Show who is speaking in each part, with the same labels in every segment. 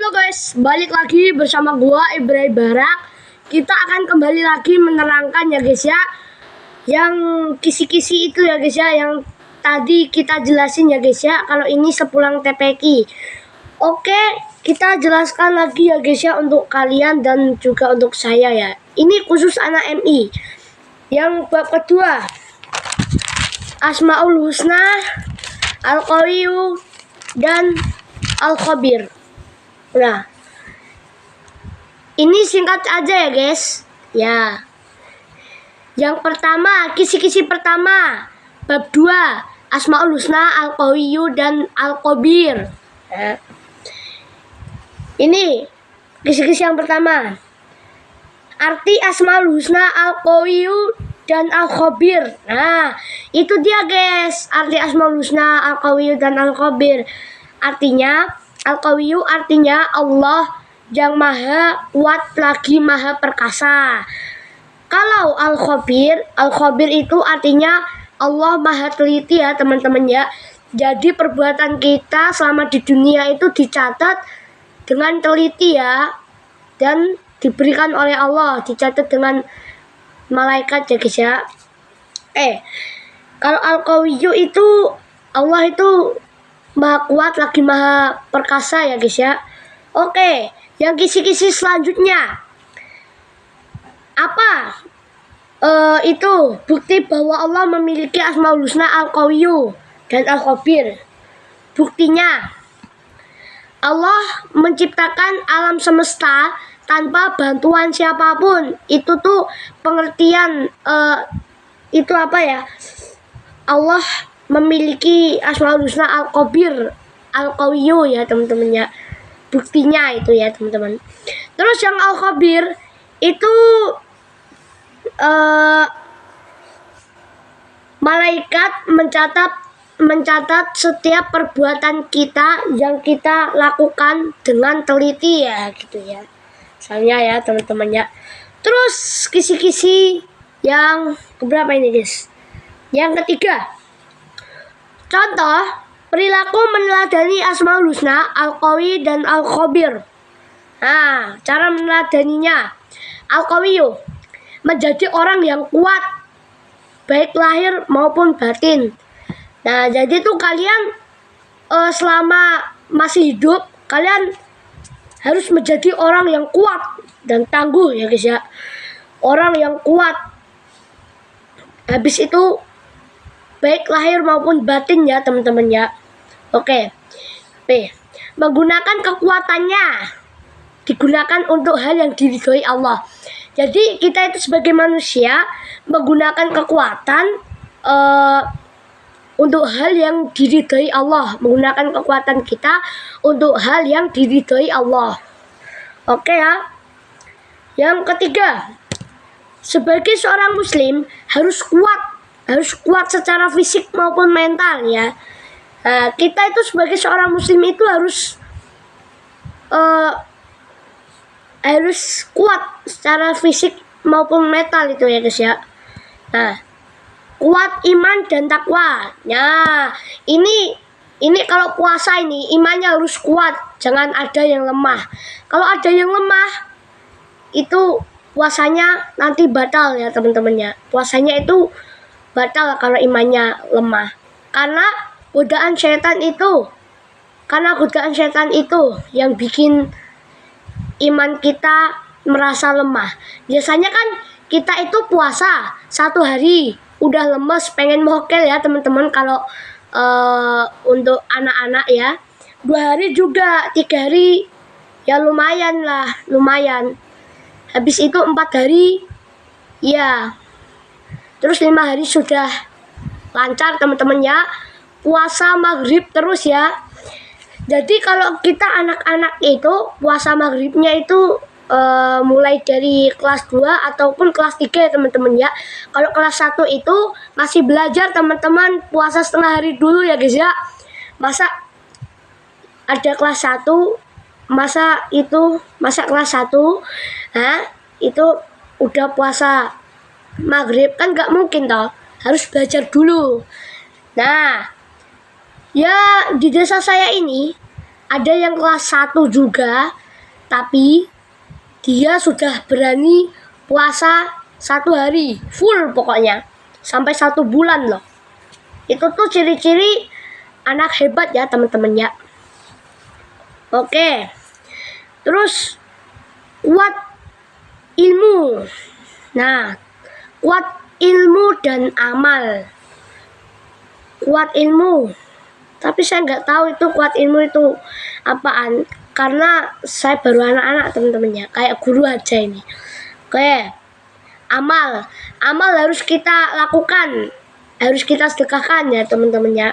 Speaker 1: Halo guys, balik lagi bersama gua Ibrahim Barak. Kita akan kembali lagi menerangkan ya guys ya, yang kisi-kisi itu ya guys ya, yang tadi kita jelasin ya guys ya. Kalau ini sepulang TPQ. Oke, kita jelaskan lagi ya guys ya untuk kalian dan juga untuk saya ya. Ini khusus anak MI. Yang bab kedua, Asmaul Husna, Al-Qawiyyu dan Al-Khabir. Nah, ini singkat aja ya guys. Ya. Yang pertama, kisi-kisi pertama, bab 2, Asmaul Husna, Al-Qawiyyu dan Al-Khabir. Ya. Ini kisi-kisi yang pertama. Arti Asmaul Husna, Al-Qawiyyu dan Al-Khabir. Nah, itu dia guys, arti Asmaul Husna, Al-Qawiyyu dan Al-Khabir. Artinya Al-Qawiyyu artinya Allah yang maha kuat lagi maha perkasa. Kalau Al-Khabir itu artinya Allah maha teliti ya teman-teman ya. Jadi perbuatan kita selama di dunia itu dicatat dengan teliti ya, dan diberikan oleh Allah, dicatat dengan malaikat ya guys ya. Kalau Al-Qawiyyu itu Allah itu maha kuat lagi maha perkasa ya guys ya. Oke, yang kisi-kisi selanjutnya apa? Itu bukti bahwa Allah memiliki Asmaul Husna, Al-Qawiyyu dan Al-Khabir. Buktinya Allah menciptakan alam semesta tanpa bantuan siapapun. Itu tuh pengertian itu apa ya? Allah memiliki Asmaul Husna, Al-Khabir, Al-Qawiyyu ya teman-teman ya. Buktinya itu ya teman-teman. Terus yang Al-Khabir itu malaikat mencatat setiap perbuatan kita yang kita lakukan dengan teliti ya gitu ya. Misalnya ya teman-teman ya. Terus kisi-kisi yang keberapa ini guys? Yang ketiga, contoh perilaku meneladani Asmaul Husna, Al-Qawiyyu dan Al-Khabir. Nah, cara meneladaninya, Al-Qawiyyu menjadi orang yang kuat baik lahir maupun batin. Nah, jadi tuh kalian selama masih hidup kalian harus menjadi orang yang kuat dan tangguh ya guys ya. Orang yang kuat. Habis itu baik lahir maupun batin ya teman-teman ya. Oke. B. Menggunakan kekuatannya digunakan untuk hal yang diridhoi Allah. Jadi kita itu sebagai manusia menggunakan kekuatan untuk hal yang diridhoi Allah. Menggunakan kekuatan kita untuk hal yang diridhoi Allah. Oke ya. Yang ketiga, sebagai seorang muslim harus kuat secara fisik maupun mental ya. Kita itu sebagai seorang muslim itu harus kuat secara fisik maupun mental itu ya guys ya. Nah, kuat iman dan takwa. Nah, ini kalau puasa ini imannya harus kuat, jangan ada yang lemah. Kalau ada yang lemah itu puasanya nanti batal ya teman-teman ya. Puasanya itu batal kalau imannya lemah. Karena godaan setan itu yang bikin iman kita merasa lemah. Biasanya kan kita itu puasa 1 hari udah lemes pengen mokel ya teman-teman. Kalau untuk anak-anak ya 2 hari juga, 3 hari ya lumayan lah, lumayan. Habis itu 4 hari ya, terus 5 hari sudah lancar teman-teman ya. Puasa maghrib terus ya. Jadi kalau kita anak-anak itu puasa maghribnya itu mulai dari kelas 2 ataupun kelas 3 ya teman-teman ya. Kalau kelas 1 itu masih belajar teman-teman, puasa setengah hari dulu ya guys ya. Masa ada kelas 1, masa kelas 1 itu udah puasa maghrib kan gak mungkin toh, harus belajar dulu. Nah ya di desa saya ini ada yang kelas 1 juga, tapi dia sudah berani puasa 1 hari full pokoknya sampai 1 bulan loh. Itu tuh ciri-ciri anak hebat ya teman-teman ya. Oke, terus kuat ilmu. Nah, kuat ilmu dan amal. Kuat ilmu, tapi saya nggak tahu itu kuat ilmu itu apaan, karena saya baru anak-anak teman-teman ya, kayak guru aja ini. Oke, amal harus kita lakukan, harus kita sedekahkan ya teman-teman ya.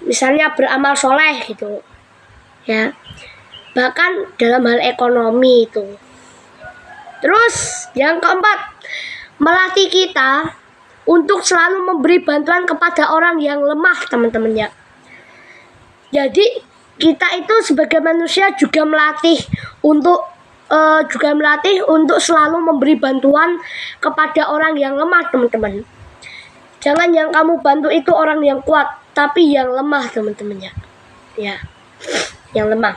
Speaker 1: Misalnya beramal soleh gitu ya, bahkan dalam hal ekonomi itu. Terus yang keempat, melatih kita untuk selalu memberi bantuan kepada orang yang lemah teman-teman ya. Jadi kita itu sebagai manusia juga melatih untuk selalu memberi bantuan kepada orang yang lemah teman-teman. Jangan yang kamu bantu itu orang yang kuat, tapi yang lemah teman-teman ya. Ya, yang lemah.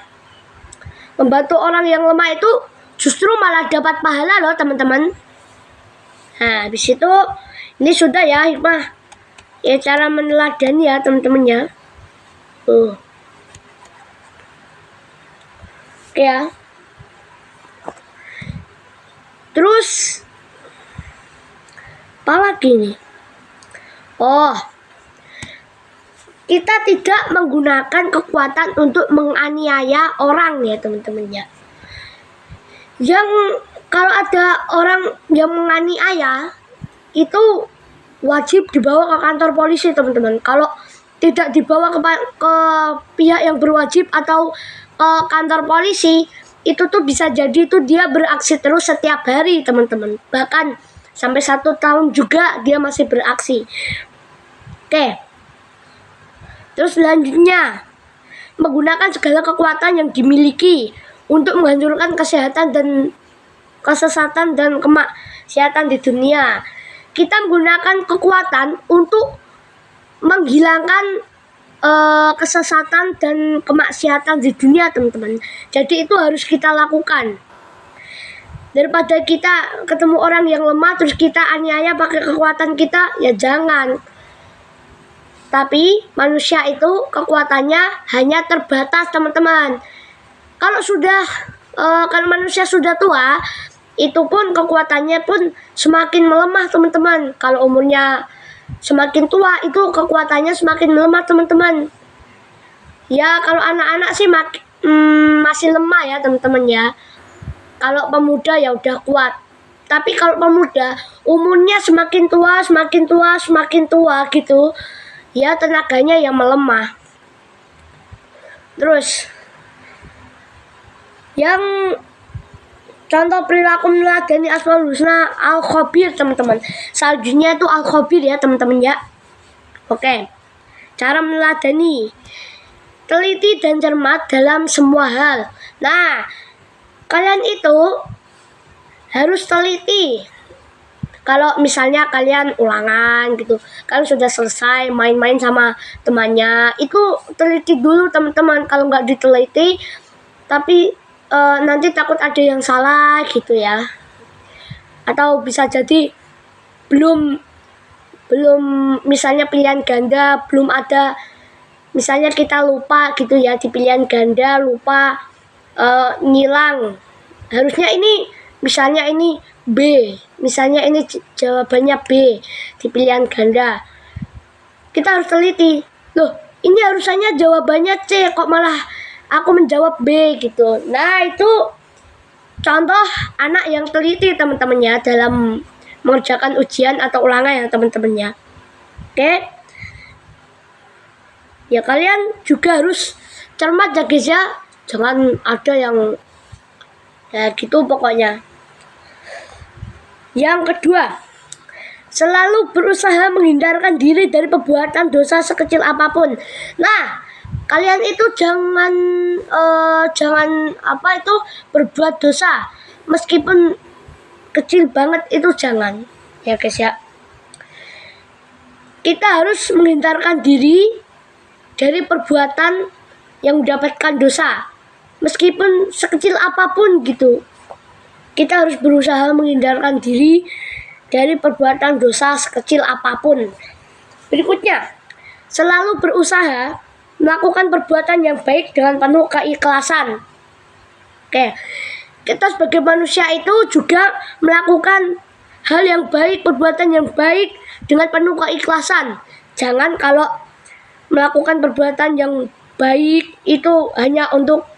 Speaker 1: Membantu orang yang lemah itu justru malah dapat pahala loh teman-teman. Nah, habis itu ini sudah ya hikmah ya, cara meneladani ya teman-teman ya. Oke ya. Terus apa lagi nih? Oh, kita tidak menggunakan kekuatan untuk menganiaya orang ya teman-teman ya. Yang kalau ada orang yang menganiaya itu wajib dibawa ke kantor polisi teman-teman. Kalau tidak dibawa ke pihak yang berwajib atau ke kantor polisi, itu tuh bisa jadi itu dia beraksi terus setiap hari teman-teman. Bahkan sampai 1 tahun juga dia masih beraksi. Oke. Terus selanjutnya, menggunakan segala kekuatan yang dimiliki untuk menghancurkan kesehatan dan kemaksiatan di dunia. Kita menggunakan kekuatan untuk menghilangkan kesesatan dan kemaksiatan di dunia teman-teman. Jadi itu harus kita lakukan. Daripada kita ketemu orang yang lemah terus kita aniaya pakai kekuatan kita, ya jangan. Tapi manusia itu kekuatannya hanya terbatas teman-teman. Kalau manusia sudah tua, itu pun kekuatannya pun semakin melemah teman-teman. Kalau umurnya semakin tua, itu kekuatannya semakin melemah teman-teman. Ya kalau anak-anak sih masih lemah ya teman-teman ya. Kalau pemuda ya udah kuat. Tapi kalau pemuda umurnya semakin tua gitu, ya tenaganya yang melemah. Terus yang contoh perilaku meneladani Asmaul Husna Al-Khabir teman-teman. Selanjutnya itu Al-Khabir ya teman-teman ya. Oke. Cara meneladani, teliti dan cermat dalam semua hal. Nah, kalian itu harus teliti. Kalau misalnya kalian ulangan gitu, kalian sudah selesai main-main sama temannya, itu teliti dulu teman-teman. Kalau nggak diteliti, tapi nanti takut ada yang salah gitu ya. Atau bisa jadi belum misalnya pilihan ganda belum ada, misalnya kita lupa gitu ya, di pilihan ganda lupa ngilang. Harusnya ini misalnya ini B, misalnya ini jawabannya B di pilihan ganda. Kita harus teliti. Loh, ini harusnya jawabannya C, kok malah aku menjawab B gitu. Nah, itu contoh anak yang teliti teman-teman ya dalam mengerjakan ujian atau ulangan ya teman-teman ya. Oke. Ya kalian juga harus cermat ya guys ya. Jangan ada yang ya gitu pokoknya. Yang kedua, selalu berusaha menghindarkan diri dari perbuatan dosa sekecil apapun. Nah, kalian itu jangan berbuat dosa meskipun kecil banget, itu jangan ya guys ya. Kita harus menghindarkan diri dari perbuatan yang mendapatkan dosa. Meskipun sekecil apapun gitu, kita harus berusaha menghindarkan diri dari perbuatan dosa sekecil apapun. Berikutnya, selalu berusaha melakukan perbuatan yang baik dengan penuh keikhlasan. Oke, kita sebagai manusia itu juga melakukan hal yang baik, perbuatan yang baik dengan penuh keikhlasan. Jangan kalau melakukan perbuatan yang baik itu hanya untuk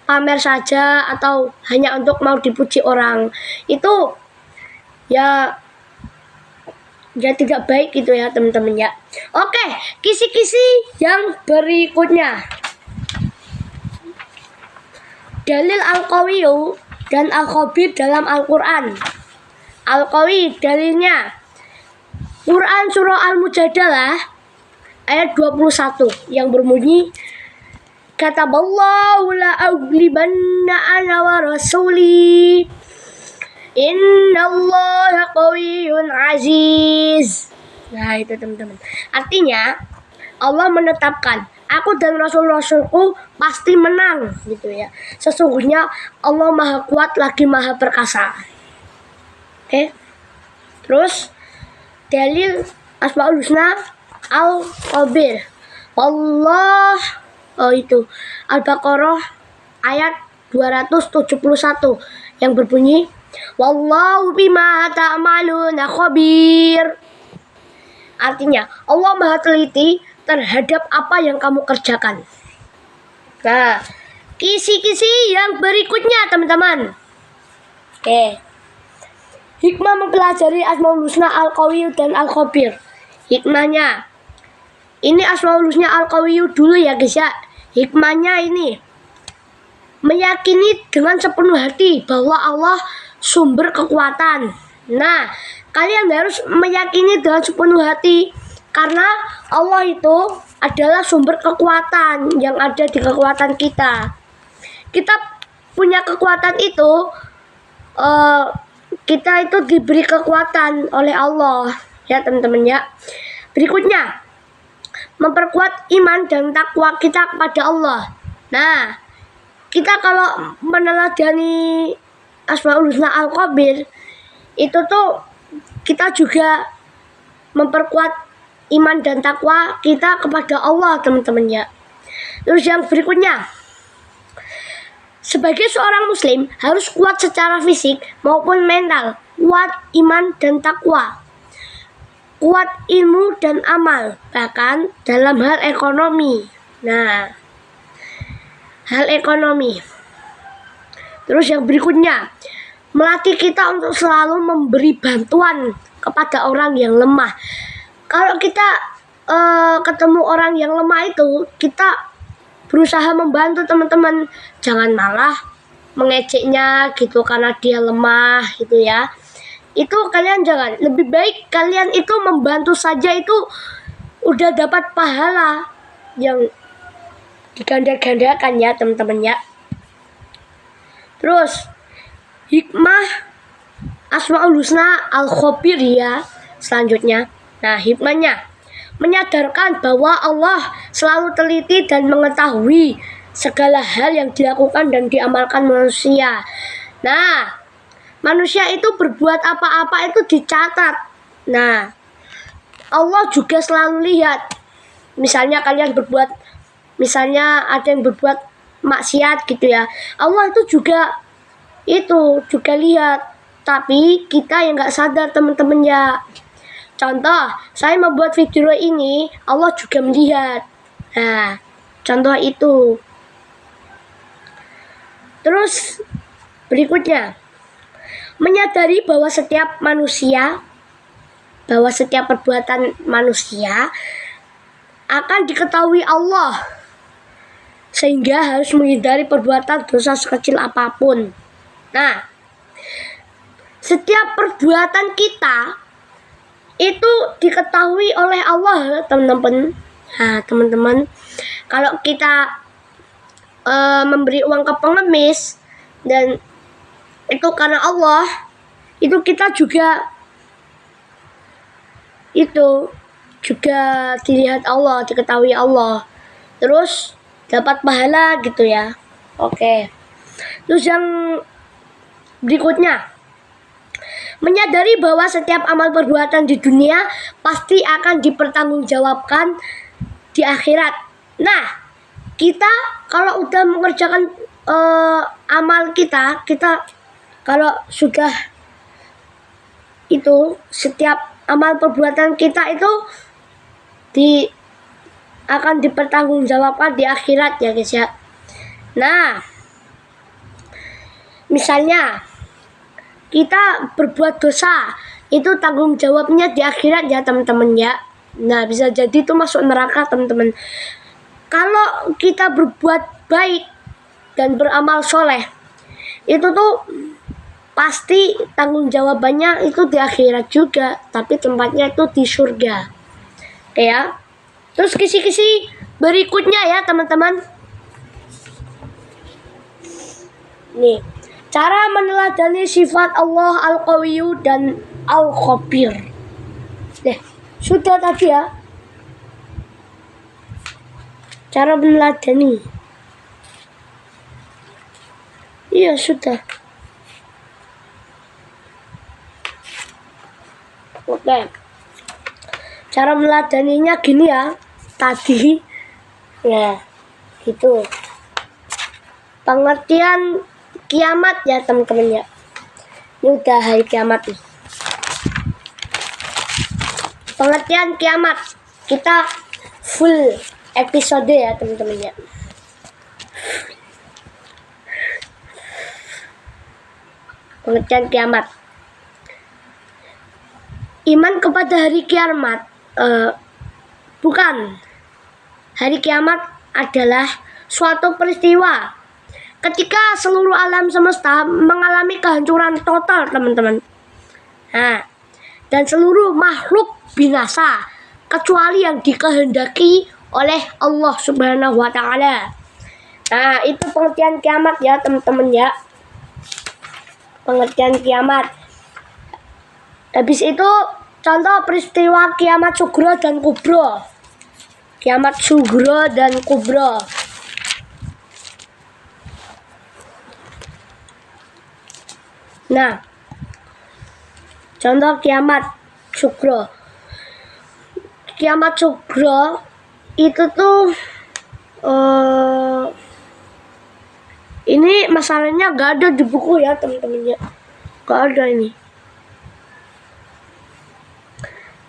Speaker 1: pamer saja atau hanya untuk mau dipuji orang. Itu ya tidak baik gitu ya teman-teman ya. Oke, kisi-kisi yang berikutnya. Dalil Al-Qawiyyu dan Al-Khabir dalam Al-Quran. Al-Qawi dalilnya Quran surah Al-Mujadalah ayat 21 yang berbunyi, Kataballahu la aghlibanna ana wa rasuli innallaha qawiyyun aziz. Nah itu teman-teman, artinya Allah menetapkan aku dan rasul-rasulku pasti menang gitu ya. Sesungguhnya Allah maha kuat lagi maha perkasa. Oke. Terus dalil Asmaul Husna Al-Khabir. Allah itu Al-Baqarah ayat 271 yang berbunyi, Wallahu bima ta'maluna khabir. Artinya Allah maha teliti terhadap apa yang kamu kerjakan. Nah, kisi-kisi yang berikutnya teman-teman. Oke. Hikmah mempelajari Asmaul Husna Al-Qawiyyu dan Al-Khabir. Hikmahnya, ini Asmaul Husna Al-Qawiyyu dulu ya guys ya. Hikmahnya ini, meyakini dengan sepenuh hati bahwa Allah sumber kekuatan. Nah, kalian harus meyakini dengan sepenuh hati karena Allah itu adalah sumber kekuatan yang ada di kekuatan kita. Kita punya kekuatan itu, kita itu diberi kekuatan oleh Allah ya teman-teman ya. Berikutnya, memperkuat iman dan takwa kita kepada Allah. Nah, kita kalau meneladani Asmaul Husna Al-Khabir itu tuh kita juga memperkuat iman dan takwa kita kepada Allah teman-teman ya. Terus yang berikutnya, sebagai seorang muslim harus kuat secara fisik maupun mental, kuat iman dan takwa, kuat ilmu dan amal, bahkan dalam hal ekonomi. Nah, hal ekonomi. Terus yang berikutnya, melatih kita untuk selalu memberi bantuan kepada orang yang lemah. Kalau kita ketemu orang yang lemah itu, kita berusaha membantu teman-teman. Jangan malah mengejeknya gitu karena dia lemah gitu ya. Itu kalian jangan. Lebih baik kalian itu membantu saja, itu udah dapat pahala yang diganda-gandakan ya teman-teman ya. Terus hikmah Asmaul Husna Al-Khabir ya selanjutnya. Nah, hikmahnya menyadarkan bahwa Allah selalu teliti dan mengetahui segala hal yang dilakukan dan diamalkan manusia. Nah, manusia itu berbuat apa-apa itu dicatat. Nah, Allah juga selalu lihat. Misalnya kalian berbuat, misalnya ada yang berbuat maksiat gitu ya, Allah itu juga lihat. Tapi kita yang nggak sadar teman-teman ya. Contoh, saya membuat video ini, Allah juga melihat. Nah, contoh itu. Terus berikutnya, menyadari bahwa setiap perbuatan manusia akan diketahui Allah, sehingga harus menghindari perbuatan dosa sekecil apapun. Nah, setiap perbuatan kita itu diketahui oleh Allah teman-teman. Nah teman-teman, kalau kita memberi uang ke pengemis dan itu karena Allah, itu kita juga dilihat Allah, diketahui Allah. Terus dapat pahala gitu ya. Oke. Terus yang berikutnya, menyadari bahwa setiap amal perbuatan di dunia pasti akan dipertanggungjawabkan di akhirat. Nah, kita kalau udah mengerjakan amal kita kalau sudah itu, setiap amal perbuatan kita itu akan dipertanggungjawabkan di akhirat ya guys ya. Nah, misalnya kita berbuat dosa, itu tanggung jawabnya di akhirat ya teman-teman ya. Nah, bisa jadi itu masuk neraka teman-teman. Kalau kita berbuat baik dan beramal soleh, itu tuh pasti tanggung jawabannya itu di akhirat juga, tapi tempatnya itu di surga. Oke ya. Terus kisi-kisi berikutnya ya teman-teman. Nih, cara meneladani sifat Allah Al-Qawiyyu dan Al-Khabir. Sudah tadi ya. Cara meneladani. Iya, sudah. Oke. Cara meneladaninya gini ya. Tadi. Ya, gitu. Pengertian kiamat ya teman-teman ya. Ini udah hari kiamat nih. Pengertian kiamat. Kita full episode ya teman-teman ya. Pengertian kiamat. Iman kepada hari kiamat bukan. Hari kiamat adalah suatu peristiwa ketika seluruh alam semesta mengalami kehancuran total teman-teman. Nah, dan seluruh makhluk binasa kecuali yang dikehendaki oleh Allah Subhanahu wa taala. Nah, itu pengertian kiamat ya teman-teman ya. Pengertian kiamat. Habis itu contoh peristiwa kiamat sugro dan kubro. Kiamat sugro dan kubro. Nah, contoh kiamat sugro. Kiamat sugro itu tuh ini masalahnya gak ada di buku ya teman-teman ya. Gak ada ini.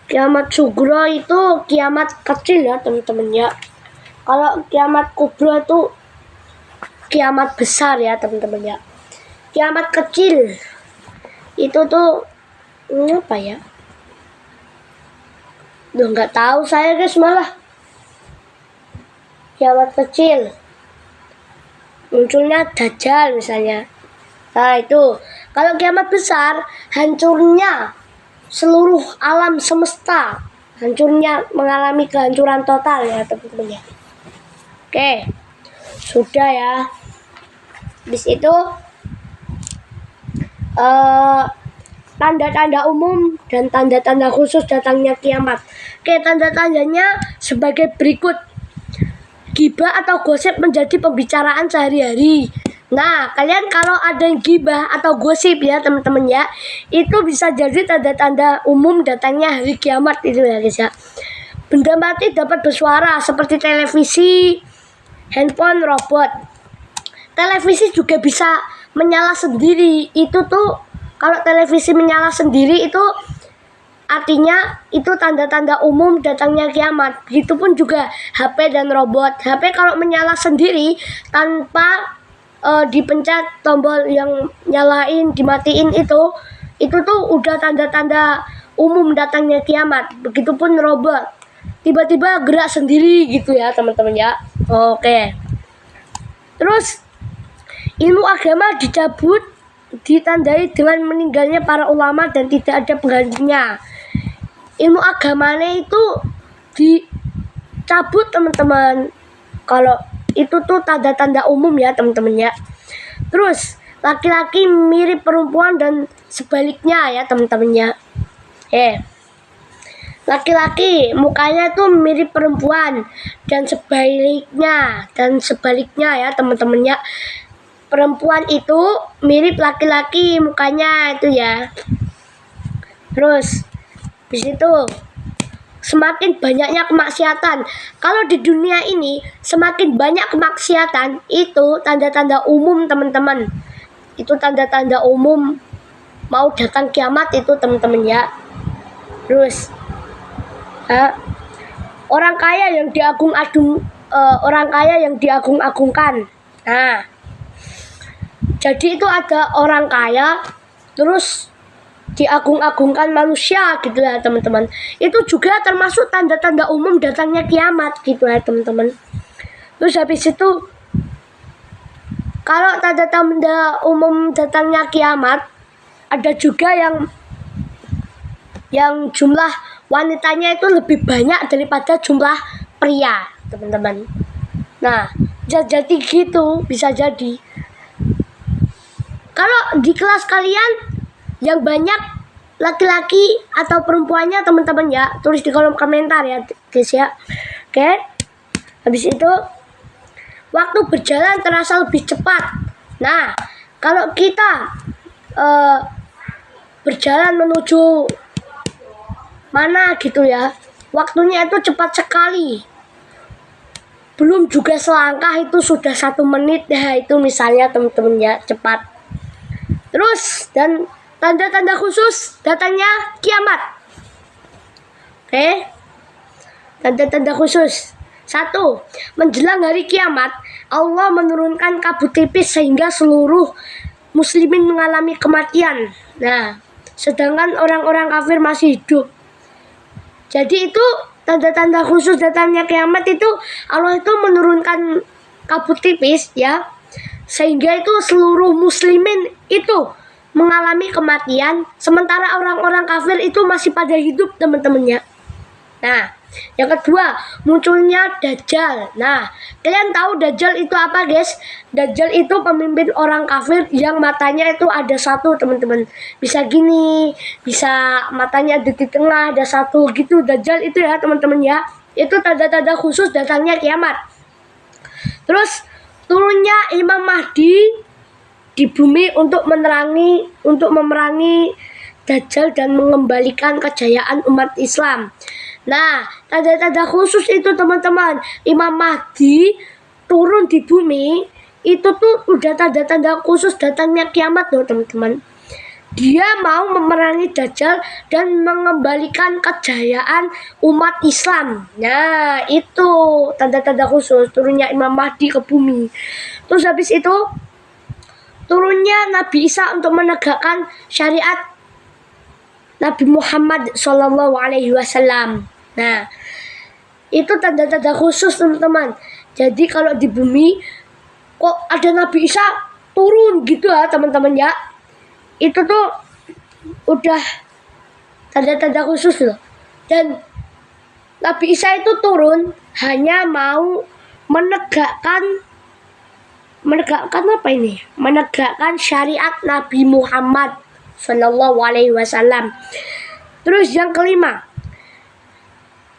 Speaker 1: Kiamat sugro itu kiamat kecil ya teman-teman ya. Kalau kiamat kubro itu kiamat besar ya teman-teman ya. Kiamat kecil itu tuh apa ya? Duh, nggak tahu saya guys malah. Kiamat kecil munculnya Dajjal misalnya. Nah itu. Kalau kiamat besar hancurnya seluruh alam semesta, hancurnya mengalami kehancuran total ya teman-teman ya. Oke, sudah ya. Habis itu tanda-tanda umum dan tanda-tanda khusus datangnya kiamat. Oke, tanda-tandanya sebagai berikut. Gibah atau gosip menjadi pembicaraan sehari-hari. Nah, kalian kalau ada yang gibah atau gosip ya teman-teman ya, itu bisa jadi tanda-tanda umum datangnya hari kiamat itu ya guys ya. Benda mati dapat bersuara seperti televisi, handphone, robot. Televisi juga bisa menyala sendiri. Itu tuh kalau televisi menyala sendiri itu artinya itu tanda-tanda umum datangnya kiamat. Begitupun juga HP dan robot. HP kalau menyala sendiri tanpa dipencet tombol yang nyalain, dimatiin itu tuh udah tanda-tanda umum datangnya kiamat. Begitupun robot. Tiba-tiba gerak sendiri gitu ya teman-teman ya. Oke. Terus ilmu agama dicabut ditandai dengan meninggalnya para ulama dan tidak ada penggantinya. Ilmu agamanya itu dicabut teman-teman. Kalau itu tuh tanda-tanda umum ya teman-teman ya. Terus laki-laki mirip perempuan dan sebaliknya ya teman-teman ya. laki-laki mukanya tuh mirip perempuan dan sebaliknya ya teman-teman ya. Perempuan itu mirip laki-laki mukanya itu ya. Terus di situ semakin banyaknya kemaksiatan. Kalau di dunia ini semakin banyak kemaksiatan, itu tanda-tanda umum teman-teman. Itu tanda-tanda umum mau datang kiamat itu teman-teman ya. Terus orang kaya yang diagung-agungkan. Nah, jadi itu ada orang kaya terus diagung-agungkan manusia gitu ya teman-teman. Itu juga termasuk tanda-tanda umum datangnya kiamat gitu ya teman-teman. Terus habis itu kalau tanda-tanda umum datangnya kiamat, ada juga yang jumlah wanitanya itu lebih banyak daripada jumlah pria teman-teman. Nah, jadi gitu, bisa jadi. Kalau di kelas kalian yang banyak laki-laki atau perempuannya teman-teman ya, tulis di kolom komentar ya guys ya. Oke. Habis itu waktu berjalan terasa lebih cepat. Nah, kalau kita berjalan menuju mana gitu ya, waktunya itu cepat sekali. Belum juga selangkah itu sudah 1 menit ya, itu misalnya teman-teman ya, cepat. Terus dan tanda-tanda khusus datangnya kiamat. Oke. Tanda-tanda khusus. 1. Menjelang hari kiamat, Allah menurunkan kabut tipis sehingga seluruh muslimin mengalami kematian. Nah, sedangkan orang-orang kafir masih hidup. Jadi itu tanda-tanda khusus datangnya kiamat itu, Allah itu menurunkan kabut tipis ya, sehingga itu seluruh muslimin itu mengalami kematian, sementara orang-orang kafir itu masih pada hidup teman-temannya. Nah, yang kedua, munculnya Dajjal. Nah, kalian tahu Dajjal itu apa guys? Dajjal itu pemimpin orang kafir yang matanya itu ada 1 teman-teman. Bisa gini, bisa matanya ada di tengah, ada 1 gitu. Dajjal itu ya teman-teman ya. Itu tanda-tanda khusus datangnya kiamat. Terus turunnya Imam Mahdi di bumi untuk memerangi Dajjal dan mengembalikan kejayaan umat Islam. Nah, tanda-tanda khusus itu teman-teman, Imam Mahdi turun di bumi, itu tuh udah tanda-tanda khusus datangnya kiamat loh teman-teman. Dia mau memerangi Dajjal dan mengembalikan kejayaan umat Islam. Nah, itu tanda-tanda khusus turunnya Imam Mahdi ke bumi. Terus habis itu turunnya Nabi Isa untuk menegakkan syariat Nabi Muhammad SAW. Nah, itu tanda-tanda khusus teman-teman. Jadi kalau di bumi kok ada Nabi Isa turun gitu ya teman-teman ya, itu tuh udah tanda-tanda khusus loh. Dan Nabi Isa itu turun hanya mau menegakkan apa ini? Menegakkan syariat Nabi Muhammad SAW. Terus yang kelima,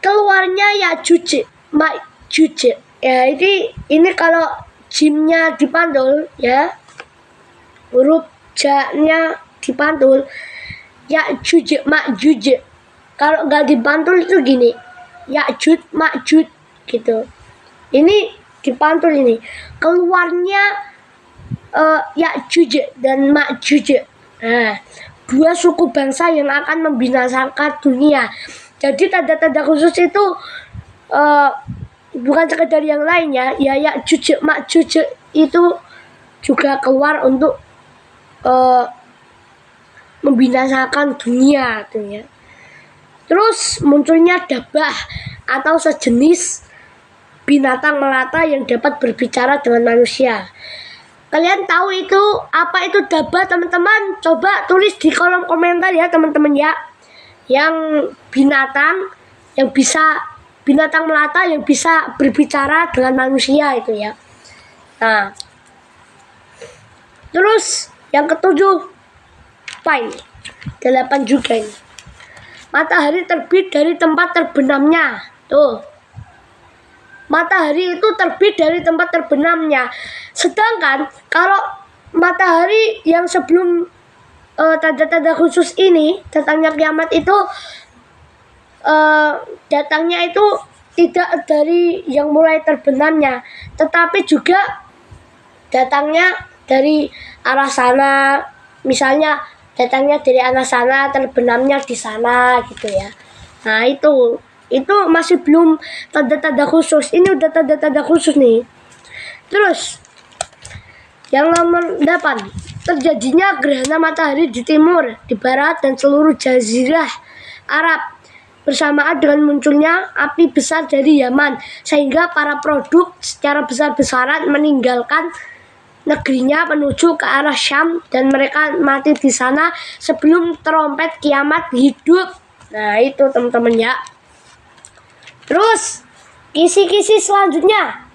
Speaker 1: keluarnya Ya'juj Ma'juj. Ya, ini kalau jimnya dipantul ya, huruf ja-nya dipantul, Ya'juj Ma'juj. Kalau nggak dipantul itu gini, Ya'juj Ma'juj gitu. Ini dipantul ini. Keluarnya Ya'juj dan Ma'juj. Nah, 2 suku bangsa yang akan membinasakan dunia. Jadi tanda-tanda khusus itu bukan sekedar yang lain ya. Ya Ya'juj Ma'juj itu juga keluar untuk membinasakan dunia tuh ya. Terus munculnya dabah atau sejenis binatang melata yang dapat berbicara dengan manusia. Kalian tahu itu apa itu dabah teman-teman? Coba tulis di kolom komentar ya teman-teman ya. Yang binatang melata yang bisa berbicara dengan manusia itu ya. Nah, terus yang ketujuh apa ini? 8 juga ini. matahari terbit dari tempat terbenamnya. Tuh. Matahari itu terbit dari tempat terbenamnya. Sedangkan kalau matahari yang sebelum tanda-tanda khusus ini, datangnya kiamat itu datangnya itu tidak dari yang mulai terbenamnya, tetapi juga datangnya dari arah sana. Misalnya datangnya dari arah sana, terbenamnya di sana gitu ya. Nah, itu masih belum tanda-tanda khusus. Ini udah tanda-tanda khusus nih. Terus yang nomor 8, terjadinya gerhana matahari di timur, di barat, dan seluruh jazirah Arab bersamaan dengan munculnya api besar dari Yaman, sehingga para produk secara besar-besaran meninggalkan negerinya menuju ke arah Syam, dan mereka mati di sana sebelum trompet kiamat hidup. Nah, itu teman-teman ya. Terus kisi-kisi selanjutnya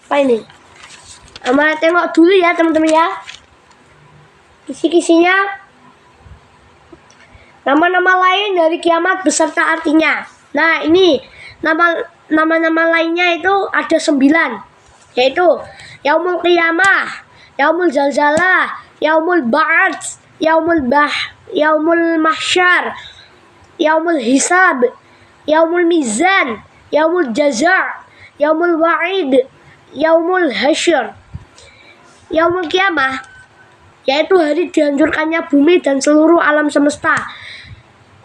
Speaker 1: apa ini? Mari tengok dulu ya teman-teman ya. Kisi-kisinya, nama-nama lain dari kiamat beserta artinya. Nah, ini nama-nama lainnya itu ada 9, yaitu Yaumul Qiyamah, Yaumul Zalzalah, Yaumul Ba'ats, Yaumul Mahsyar, Yaumul Hisab, Yaumul Mizan, Yaumul Jaza', Yaumul Wa'id, Yaumul Hasyr. Yaumul Qiyamah yaitu hari dihancurkannya bumi dan seluruh alam semesta.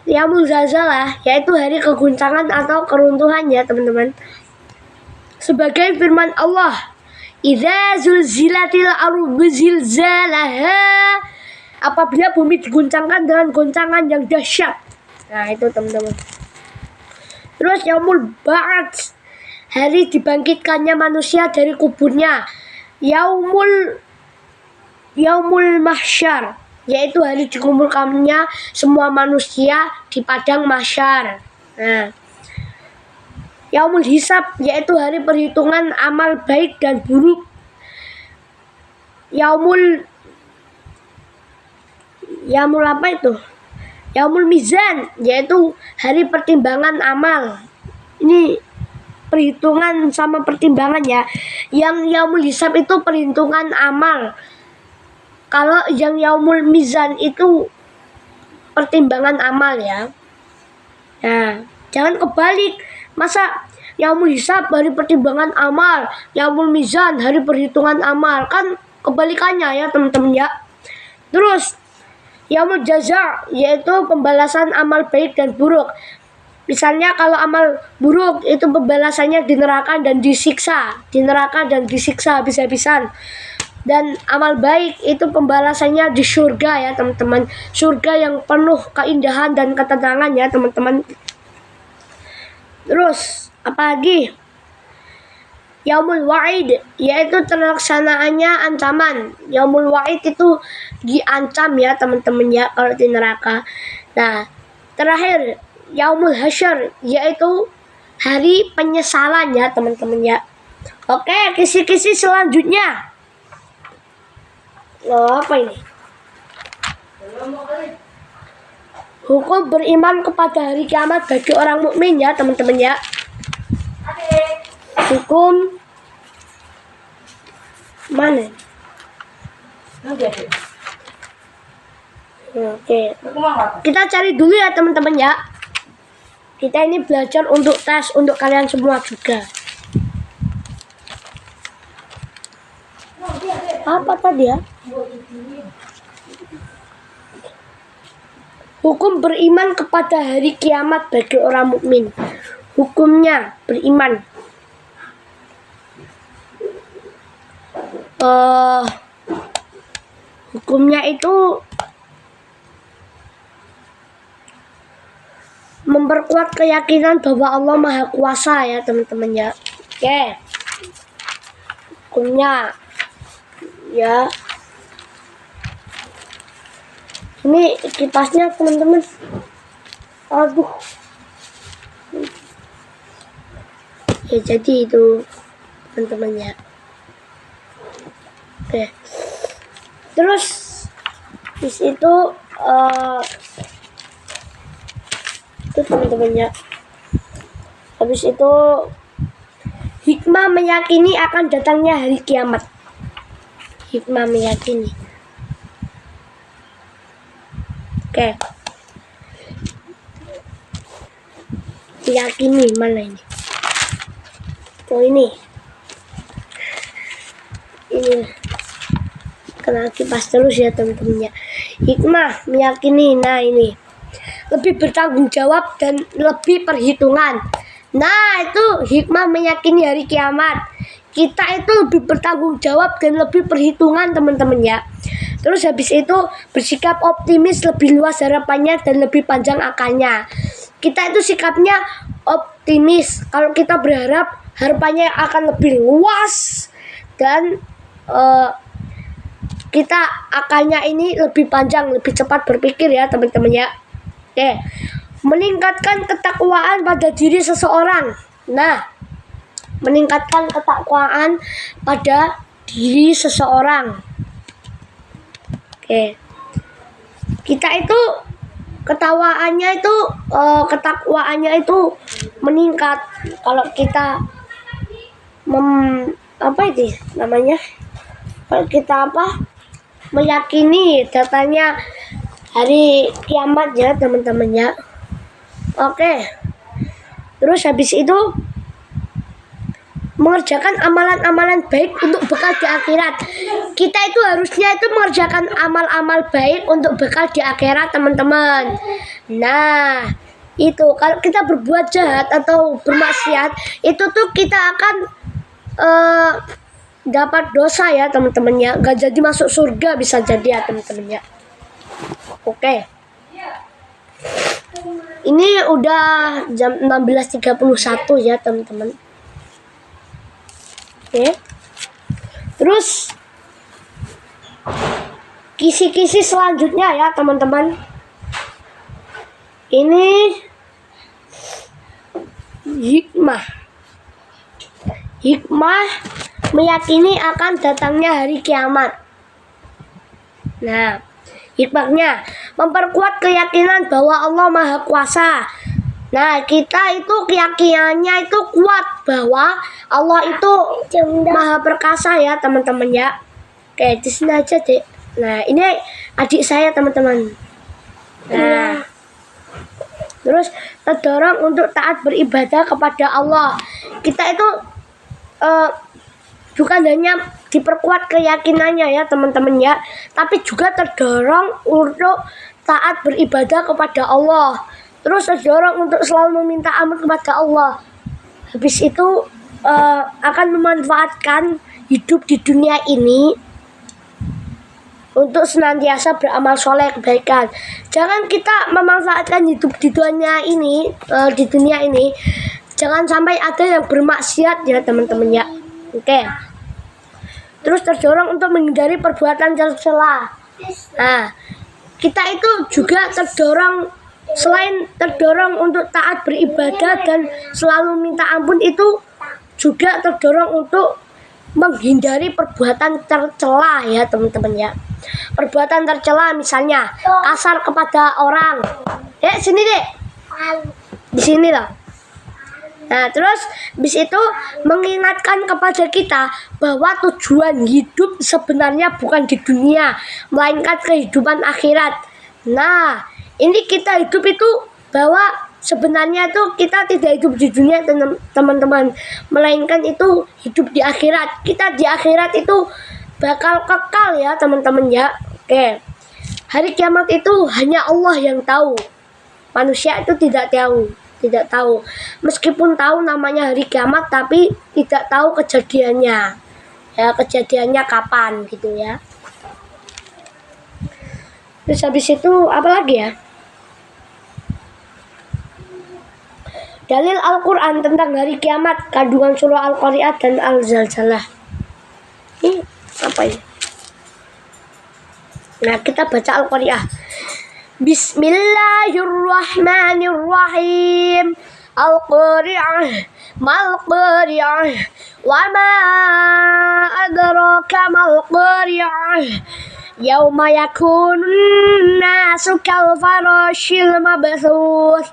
Speaker 1: Yaumul Zalzalah yaitu hari keguncangan atau keruntuhan ya teman-teman. Sebagai firman Allah, "Idza zulzilatil ardu zilzalaha," apabila bumi diguncangkan dengan goncangan yang dahsyat. Nah, itu teman-teman. Terus Yaumul Ba'ats, hari dibangkitkannya manusia dari kuburnya. Yaumul Mahsyar yaitu hari dikumpulkannya semua manusia di padang mahsyar. Nah, Yaumul Hisab yaitu hari perhitungan amal baik dan buruk. Yaumul apa itu? Yaumul Mizan yaitu hari pertimbangan amal. Ini perhitungan sama pertimbangan ya. Yang Yaumul Hisab itu perhitungan amal. Kalau yang Yaumul Mizan itu pertimbangan amal ya. Nah, jangan kebalik. Masa Yaumul Hisab hari pertimbangan amal, Yaumul Mizan hari perhitungan amal, kan kebalikannya ya teman-teman ya. Terus Yaumul Jaza' yaitu pembalasan amal baik dan buruk. Misalnya kalau amal buruk itu pembalasannya di neraka dan disiksa, habis-habisan. Dan amal baik itu pembalasannya di surga ya teman-teman. Surga yang penuh keindahan dan ketenangan ya teman-teman. Terus apa lagi? Yaumul Wa'id yaitu terlaksanaannya ancaman. Yaumul Wa'id itu diancam ya teman-teman ya kalau di neraka. Nah, terakhir Yaumul Hasyr yaitu hari penyesalan ya teman-teman ya. Oke, kisi-kisi selanjutnya. Loh, apa ini? Hukum beriman kepada hari kiamat bagi orang mukmin ya teman-teman ya. Hukum mana? Oke. Kita cari dulu ya teman-teman ya. Kita ini belajar untuk tes untuk kalian semua juga. Apa tadi ya? Hukum beriman kepada hari kiamat bagi orang mukmin. Hukumnya beriman. Hukumnya itu memperkuat keyakinan bahwa Allah Maha Kuasa ya teman-teman ya. Oke. Hukumnya ya. Ini kipasnya teman-teman. Aduh. Ya jadi itu teman-teman ya. Oke. Terus di situ Itu teman-teman ya. Habis itu hikmah meyakini akan datangnya hari kiamat. Hikmah meyakini. Oke. Meyakini mana ini? Oh ini. Ini. Kena kipas terus ya teman-teman ya. Hikmah meyakini. Nah ini. Lebih bertanggung jawab dan lebih perhitungan. Nah itu hikmah meyakini hari kiamat. Kita itu lebih bertanggung jawab dan lebih perhitungan teman-teman ya. Terus habis itu bersikap optimis, lebih luas harapannya dan lebih panjang akalnya. Kita itu sikapnya optimis. Kalau kita berharap harapannya akan lebih luas dan kita akalnya ini lebih panjang, lebih cepat berpikir ya teman-teman ya. Oke. Meningkatkan ketakwaan pada diri seseorang. Nah, meningkatkan ketakwaan pada diri seseorang. Oke. Kita itu ketakwaannya itu meningkat kalau kita apa itu namanya? Kalau kita meyakini datanya hari kiamat ya teman-teman ya. Oke. Terus habis itu mengerjakan amalan-amalan baik untuk bekal di akhirat. Kita itu harusnya itu mengerjakan amal-amal baik untuk bekal di akhirat teman-teman. Nah itu kalau kita berbuat jahat atau bermaksiat itu tuh kita akan dapat dosa ya teman-teman ya. Gak jadi masuk surga bisa jadi ya teman-teman ya. Oke. Ini udah jam 16.31 ya teman-teman. Oke. Terus kisi-kisi selanjutnya ya teman-teman. Ini hikmah. Hikmah meyakini akan datangnya hari kiamat. Nah, hikmahnya memperkuat keyakinan bahwa Allah Maha Kuasa. Nah, kita itu keyakinannya itu kuat bahwa Allah itu Maha Perkasa ya teman-teman ya. Oke, di sini aja deh. Nah, ini adik saya teman-teman. Nah, terus terdorong untuk taat beribadah kepada Allah. Kita itu bukan hanya diperkuat keyakinannya ya teman-teman ya, tapi juga terdorong untuk taat beribadah kepada Allah. Terus terdorong untuk selalu meminta ampun kepada Allah. Habis itu akan memanfaatkan hidup di dunia ini untuk senantiasa beramal soleh kebaikan. Jangan kita memanfaatkan hidup di dunia ini, jangan sampai ada yang bermaksiat ya teman-teman ya. Oke. Terus terdorong untuk menghindari perbuatan tercela. Nah, kita itu juga selain terdorong untuk taat beribadah dan selalu minta ampun, itu juga terdorong untuk menghindari perbuatan tercela ya teman-teman ya. Perbuatan tercela misalnya kasar kepada orang. Sini deh. Di sini loh. Nah, terus bis itu mengingatkan kepada kita bahwa tujuan hidup sebenarnya bukan di dunia, melainkan kehidupan akhirat. Nah, ini kita hidup itu bahwa sebenarnya itu kita tidak hidup di dunia teman-teman, melainkan itu hidup di akhirat. Kita di akhirat itu bakal kekal ya teman-teman ya. Oke. Hari kiamat itu hanya Allah yang tahu. Manusia itu tidak tahu. Meskipun tahu namanya hari kiamat, tapi tidak tahu kejadiannya. Ya, kejadiannya kapan gitu ya. Terus habis itu apa lagi ya? Dalil Al-Quran tentang hari kiamat, kandungan surah Al-Qari'ah dan Al-Zalzalah. Ini apa ini? Nah, kita baca Al-Qari'ah. Bismillahirrahmanirrahim. Al-Qari'ah, mal-Qari'ah, wa ma adraka mal-Qari'ah. Yauma yakunun nasu kal farashil mabthus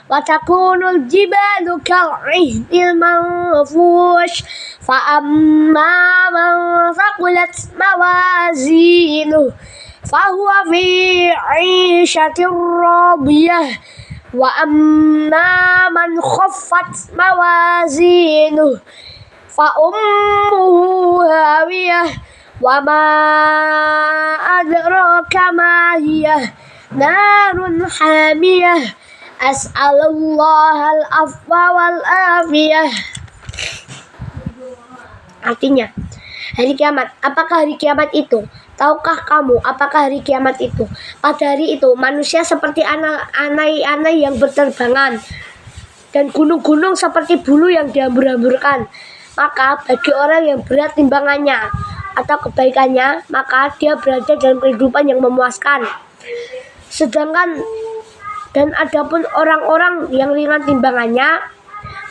Speaker 1: وتكون الجبال كالعهن المنفوش فأما من ثقلت موازينه فهو في عيشة راضية وأما من خفت موازينه فأمه هاوية وما أدراك ما هي نار حامية أسأل الله العفو والعافية. Artinya, hari kiamat. Apakah hari kiamat itu? Tahukah kamu apakah hari kiamat itu? Pada hari itu manusia seperti anai-anai yang berterbangan dan gunung-gunung seperti bulu yang dihambur-hamburkan. Maka bagi orang yang berat timbangannya atau kebaikannya, maka dia berada dalam kehidupan yang memuaskan. Sedangkan dan adapun orang-orang yang ringan timbangannya,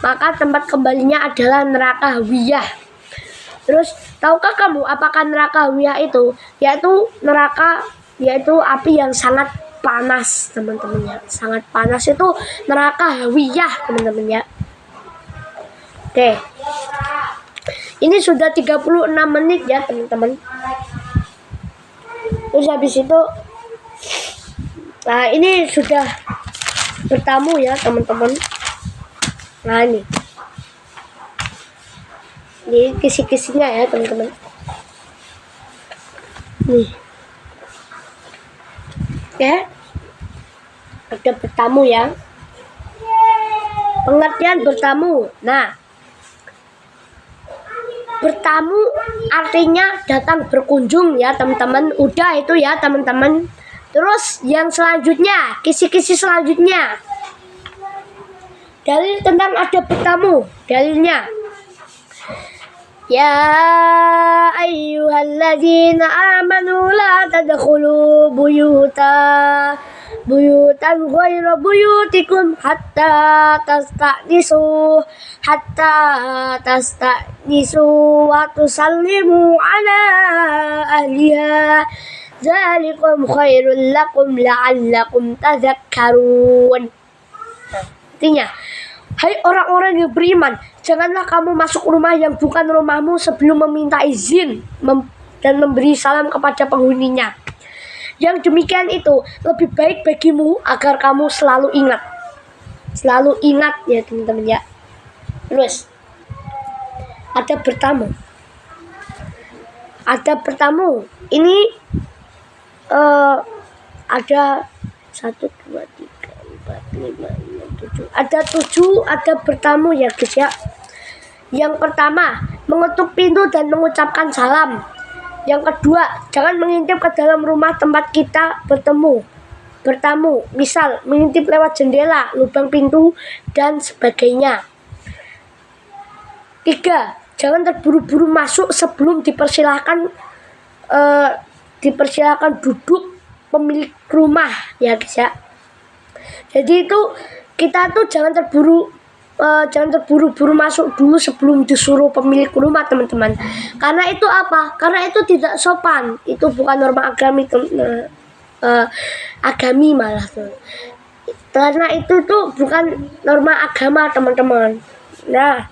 Speaker 1: maka tempat kembalinya adalah neraka hawiyah. Terus, tahukah kamu apakah neraka hawiyah itu? Yaitu api yang sangat panas, teman-temannya. Sangat panas itu neraka hawiyah, teman-temannya. Oke. Ini sudah 36 menit ya, teman-teman. Terus habis itu nah, ini sudah bertamu ya, teman-teman. Nah, ini kisi-kisinya ya, teman-teman. Nih. Oke. Ada bertamu ya. Pengertian bertamu. Nah, bertamu artinya datang berkunjung ya, teman-teman. Udah itu ya, teman-teman. Terus yang selanjutnya, kisi-kisi selanjutnya. Dalil tentang ada bertamu. Dalilnya, ya ayyuhalladzina amanu la tadkhulu buyutan ghayra buyutikum hatta tasta'nisu wa tusallimu ala ahliha dzalikum khairul lakum la'allakum tadhakkarun. Artinya, hai orang-orang yang beriman, janganlah kamu masuk rumah yang bukan rumahmu sebelum meminta izin dan memberi salam kepada penghuninya. Yang demikian itu lebih baik bagimu agar kamu selalu ingat. Selalu ingat ya, teman-teman ya. Terus, ada bertamu. Ini ada 1, 2, 3, 4, 5, 6, 7. Ada 7, ada bertamu ya guys ya. Yang pertama, mengetuk pintu dan mengucapkan salam. Yang kedua, jangan mengintip ke dalam rumah tempat kita bertamu. Misal, mengintip lewat jendela, lubang pintu, dan sebagainya. 3, jangan terburu-buru masuk sebelum dipersilahkan duduk pemilik rumah ya guys ya. Jadi itu kita tuh jangan terburu-buru masuk dulu sebelum disuruh pemilik rumah, teman-teman. Karena itu apa? Karena itu tidak sopan. Itu bukan norma agami malah tuh. Karena itu tuh bukan norma agama, teman-teman. Nah,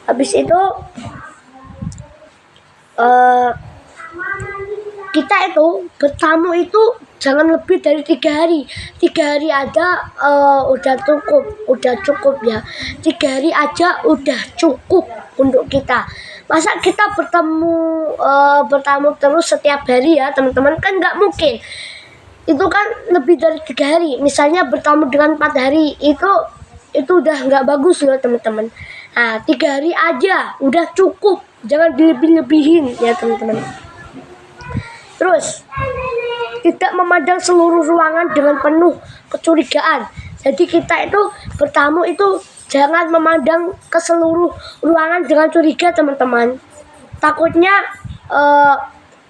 Speaker 1: habis itu kita itu bertamu itu jangan lebih dari 3 hari. 3 hari aja udah cukup ya. 3 hari aja udah cukup untuk kita. Masa kita bertamu terus setiap hari ya, teman-teman, kan nggak mungkin. Itu kan lebih dari 3 hari. Misalnya bertamu dengan 4 hari itu udah nggak bagus loh, teman-teman. Nah, 3 hari aja udah cukup. Jangan dilebih-lebihin ya, teman-teman. Terus, tidak memandang seluruh ruangan dengan penuh kecurigaan. Jadi kita itu bertamu itu jangan memandang ke seluruh ruangan dengan curiga, teman-teman. Takutnya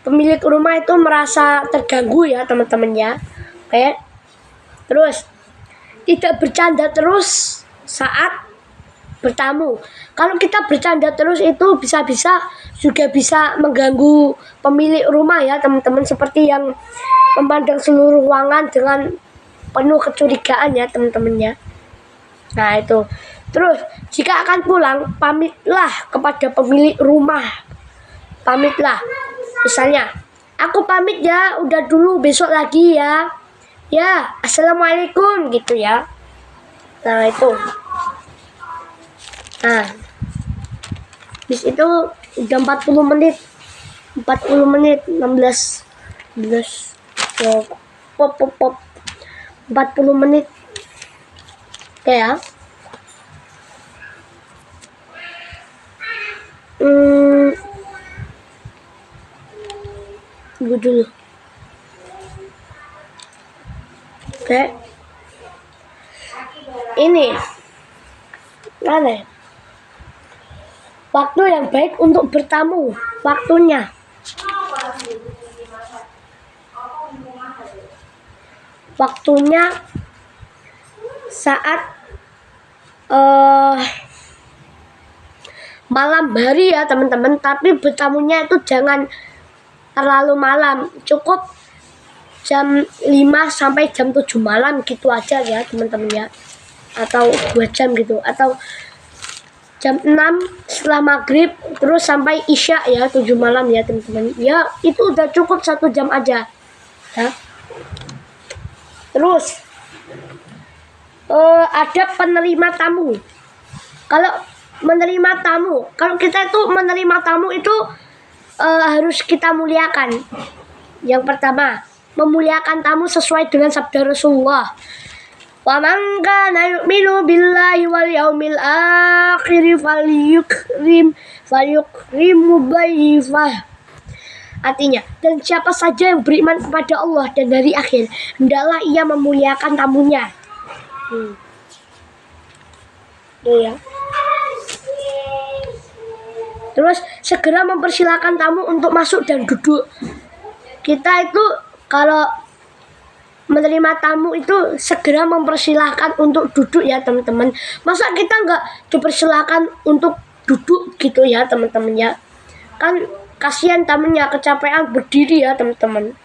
Speaker 1: pemilik rumah itu merasa terganggu ya, teman-teman ya. Oke. Terus, tidak bercanda terus saat bertamu. Kalau kita bercanda terus itu bisa-bisa juga bisa mengganggu pemilik rumah ya, teman-teman, seperti yang memandang seluruh ruangan dengan penuh kecurigaan ya teman-teman ya. Nah itu. Terus jika akan pulang, pamitlah kepada pemilik rumah. Pamitlah. Misalnya, aku pamit ya, udah dulu, besok lagi ya. Ya, assalamualaikum gitu ya. Nah itu. Nah, bis itu udah 40 menit. 40 menit, 16 pop 40 menit. Oke ya. Tunggu dulu. Oke. Ini mana? Waktu yang baik untuk bertamu. Waktunya. Waktunya saat malam hari ya teman-teman, tapi bertamunya itu jangan terlalu malam, cukup jam 5 sampai jam 7 malam gitu aja ya teman-teman ya, atau 2 jam gitu, atau jam 6 setelah maghrib terus sampai isya ya 7 malam ya teman-teman ya, itu udah cukup 1 jam aja ya. Terus ada penerima tamu. Kalau menerima tamu, kalau kita itu menerima tamu itu harus kita muliakan. Yang pertama, memuliakan tamu sesuai dengan sabda Rasulullah. Wa man kana yu'minu billahi wal yaumil akhir falyukrim dhaifah. Artinya, dan siapa saja yang beriman kepada Allah dan hari akhir, hendaklah ia memuliakan tamunya. Ya. Terus segera mempersilahkan tamu untuk masuk dan duduk. Kita itu kalau menerima tamu itu segera mempersilahkan untuk duduk ya teman-teman. Masa kita nggak dipersilahkan untuk duduk gitu ya teman-teman ya. Kan kasihan tamunya kecapean berdiri ya teman-teman.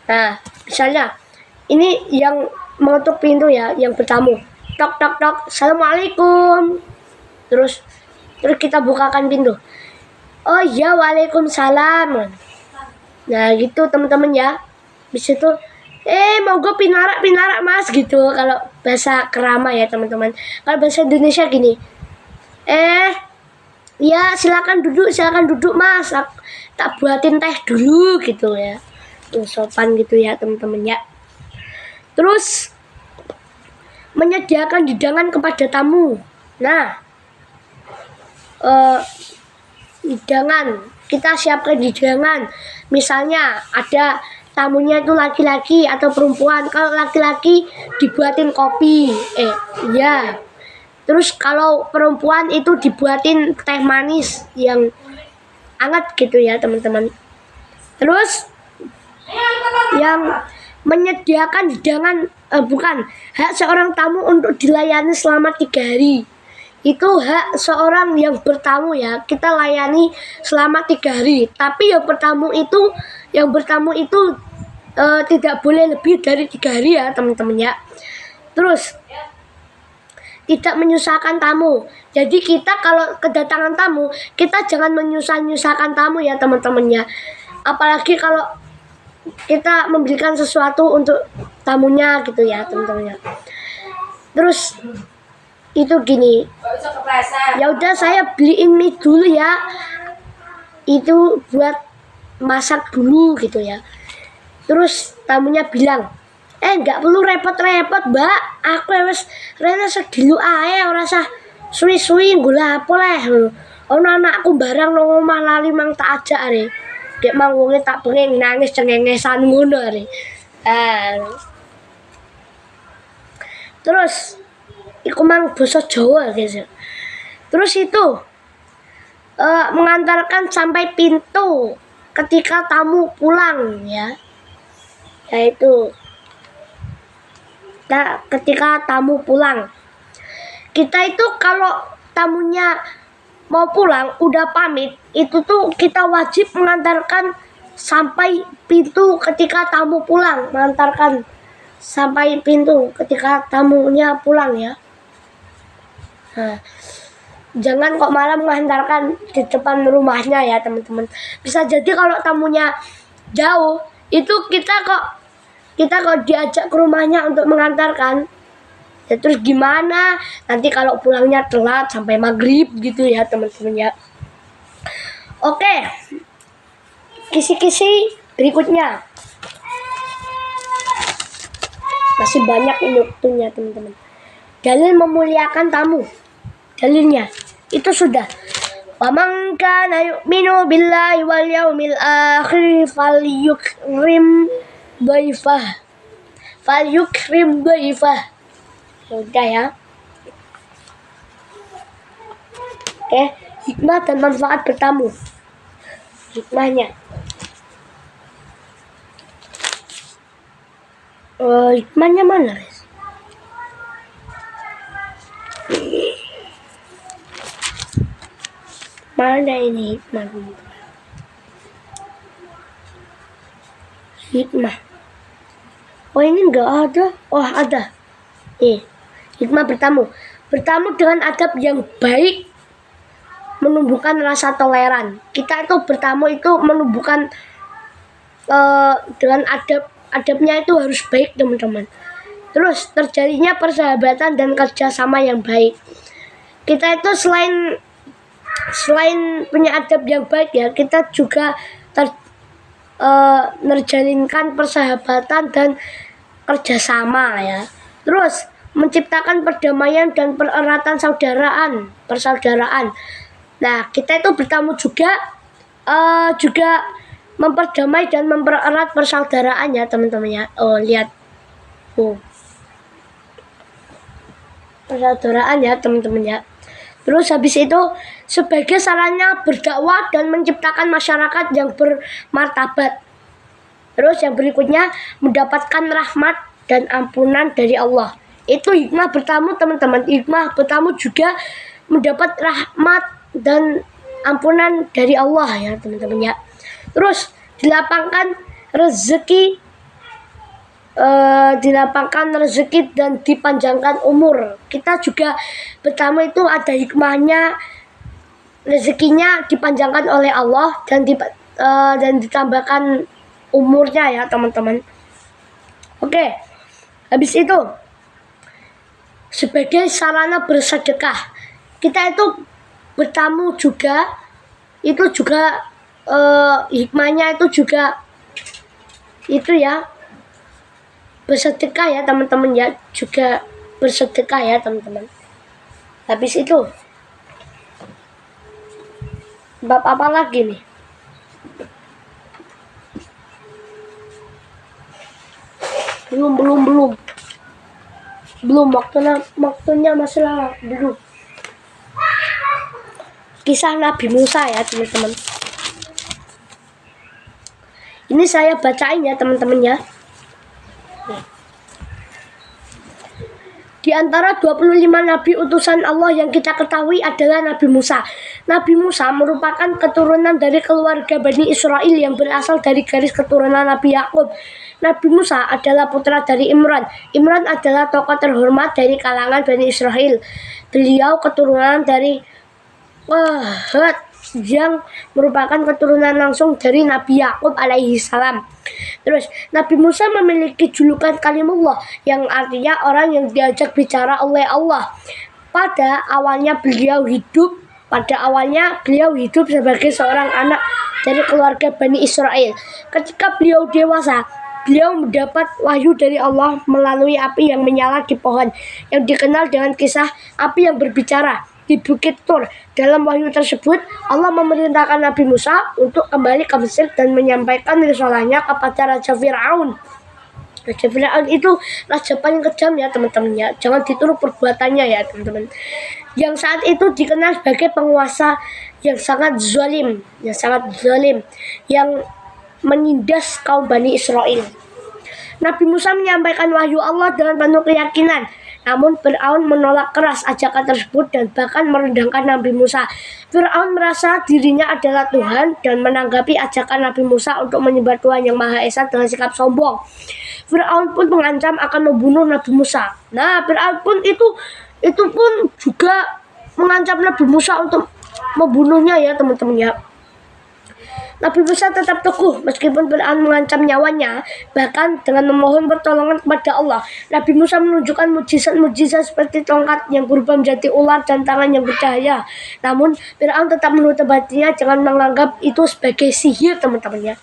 Speaker 1: Nah misalnya ini yang mengetuk pintu ya, yang bertamu. Tok tok tok, assalamualaikum. Terus kita bukakan pintu. Oh iya, waalaikumsalam. Nah gitu teman-teman ya. Habis itu monggo pinarak mas gitu kalau bahasa Kerama ya teman-teman. Kalau bahasa Indonesia gini, ya silakan duduk mas, tak buatin teh dulu gitu ya. Tuh sopan gitu ya teman-teman ya. Terus menyediakan hidangan kepada tamu. Nah hidangan, kita siapkan hidangan. Misalnya ada tamunya itu laki-laki atau perempuan. Kalau laki-laki dibuatin kopi, ya. Terus kalau perempuan itu dibuatin teh manis yang hangat gitu ya teman-teman. Terus yang menyediakan hidangan hak seorang tamu untuk dilayani selama 3 hari. Itu hak seorang yang bertamu ya, kita layani selama 3 hari. Tapi yang bertamu itu tidak boleh lebih dari 3 hari ya teman-teman ya. Terus tidak menyusahkan tamu. Jadi kita kalau kedatangan tamu, kita jangan menyusahkan tamu ya teman-teman ya. Apalagi kalau kita memberikan sesuatu untuk tamunya gitu ya teman-teman ya. Terus itu gini, ya udah saya beliin mie dulu ya, itu buat masak dulu gitu ya. Terus tamunya bilang, nggak perlu repot-repot mbak, aku wis rene sedilu ae, ora usah suwi-suwi gula apa leh. Ono anakku barang nang omah lali mang tak ajak are. Dek mang wonge tak pengen nangis cengengesan ngono are. Terus iku mang basa Jawa guys. Terus itu mengantarkan sampai pintu ketika tamu pulang ya. Yaitu ketika tamu pulang. Kita itu kalau tamunya mau pulang udah pamit, itu tuh kita wajib mengantarkan sampai pintu ketika tamu pulang, mengantarkan sampai pintu ketika tamunya pulang ya. Nah, jangan kok malah menghantarkan di depan rumahnya ya teman-teman. Bisa jadi kalau tamunya jauh, itu kita kok diajak ke rumahnya untuk mengantarkan. Ya, terus gimana? Nanti kalau pulangnya telat sampai maghrib gitu ya teman-teman ya. Oke, kisi-kisi berikutnya. Masih banyak ini waktunya teman-teman. Dalil memuliakan tamu. Dalilnya itu sudah. Wa man kana yu'minu billahi wal yaumil akhir falyukrim dhaifah. Falyukrim dhaifah. Udah ya. Oke, hikmah dan manfaat bertamu. Hikmahnya. Hikmahnya mana, Res? Mana ini hikmah? Hikmah. Oh, ini enggak ada. Oh, ada. Hikmah bertamu. Bertamu dengan adab yang baik menumbuhkan rasa toleran. Kita itu bertamu itu menumbuhkan dengan adabnya itu harus baik teman-teman. Terus terjadinya persahabatan dan kerjasama yang baik. Kita itu selain punya adab yang baik ya, kita juga terjalinkan persahabatan dan kerjasama ya. Terus menciptakan perdamaian dan pereratan persaudaraan. Nah, kita itu bertamu juga memperdamai dan mempererat persaudaraan ya teman-teman ya. Oh, lihat. Persaudaraan ya teman-teman ya. Terus habis itu sebagai sarana berdakwah dan menciptakan masyarakat yang bermartabat. Terus yang berikutnya mendapatkan rahmat dan ampunan dari Allah. Itu hikmah bertamu teman-teman. Hikmah bertamu juga mendapat rahmat dan ampunan dari Allah ya teman-teman ya. Terus dilapangkan rezeki dan dipanjangkan umur. Kita juga bertamu itu ada hikmahnya, rezekinya dipanjangkan oleh Allah dan ditambahkan umurnya ya teman-teman. Oke, habis itu sebagai sarana bersedekah, kita itu bertamu juga itu juga hikmahnya itu juga itu ya bersedekah ya teman-teman ya, juga bersedekah ya teman-teman. Habis itu bab apa lagi nih? Belum waktunya masih lama dulu. Kisah Nabi Musa ya teman-teman. Ini saya bacain ya teman-teman ya. Di antara 25 nabi utusan Allah yang kita ketahui adalah Nabi Musa. Nabi Musa merupakan keturunan dari keluarga Bani Israel yang berasal dari garis keturunan Nabi Yakub. Nabi Musa adalah putra dari Imran. Imran adalah tokoh terhormat dari kalangan Bani Israel. Beliau keturunan dari Qahat yang merupakan keturunan langsung dari Nabi Yakub alaihi salam. Terus Nabi Musa memiliki julukan Kalimullah yang artinya orang yang diajak bicara oleh Allah. Pada awalnya beliau hidup sebagai seorang anak dari keluarga Bani Israel. Ketika beliau dewasa, beliau mendapat wahyu dari Allah melalui api yang menyala di pohon yang dikenal dengan kisah api yang berbicara di Bukit Tur. Dalam wahyu tersebut, Allah memerintahkan Nabi Musa untuk kembali ke Mesir dan menyampaikan risalahnya kepada Raja Fir'aun. Raja Fir'aun itu raja paling kejam ya teman-teman ya. Jangan ditiru perbuatannya ya teman-teman. Yang saat itu dikenal sebagai penguasa yang sangat zalim, yang menindas kaum Bani Israel. Nabi Musa menyampaikan wahyu Allah dengan penuh keyakinan. Namun Fir'aun menolak keras ajakan tersebut dan bahkan merendahkan Nabi Musa. Fir'aun merasa dirinya adalah Tuhan dan menanggapi ajakan Nabi Musa untuk menyembah Tuhan yang Maha Esa dengan sikap sombong. Firaun pun mengancam akan membunuh Nabi Musa. Nah, Firaun pun itu pun juga mengancam Nabi Musa untuk membunuhnya ya teman-teman ya. Nabi Musa tetap teguh meskipun Firaun mengancam nyawanya, bahkan dengan memohon pertolongan kepada Allah. Nabi Musa menunjukkan mujizat-mujizat seperti tongkat yang berubah menjadi ular dan tangan yang bercahaya. Namun Firaun tetap menutup hatinya, jangan menganggap itu sebagai sihir teman-teman ya.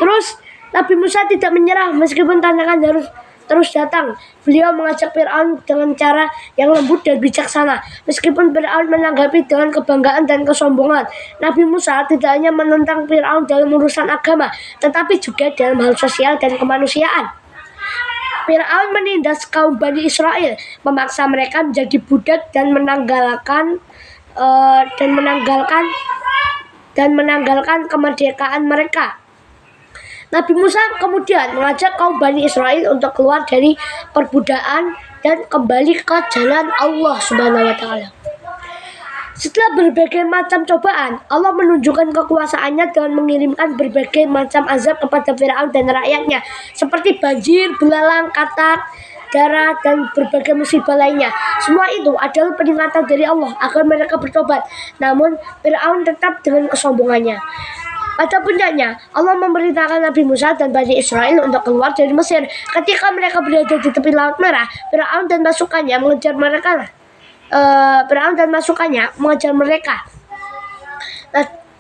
Speaker 1: Terus Nabi Musa tidak menyerah meskipun tantangan harus terus datang. Beliau mengajak Firaun dengan cara yang lembut dan bijaksana. Meskipun Firaun menanggapi dengan kebanggaan dan kesombongan, Nabi Musa tidak hanya menentang Firaun dalam urusan agama, tetapi juga dalam hal sosial dan kemanusiaan. Firaun menindas kaum Bani Israel, memaksa mereka menjadi budak dan menanggalkan kemerdekaan mereka. Nabi Musa kemudian mengajak kaum Bani Israel untuk keluar dari perbudakan dan kembali ke jalan Allah Subhanahu wa taala. Setelah berbagai macam cobaan, Allah menunjukkan kekuasaannya dengan mengirimkan berbagai macam azab kepada Firaun dan rakyatnya, seperti banjir, belalang, katak, darah, dan berbagai musibah lainnya. Semua itu adalah peringatan dari Allah agar mereka bertobat. Namun Firaun tetap dengan kesombongannya. Pada puncaknya, Allah memerintahkan Nabi Musa dan Bani Israel untuk keluar dari Mesir. Ketika mereka berada di tepi Laut Merah, Firaun dan pasukannya mengejar mereka.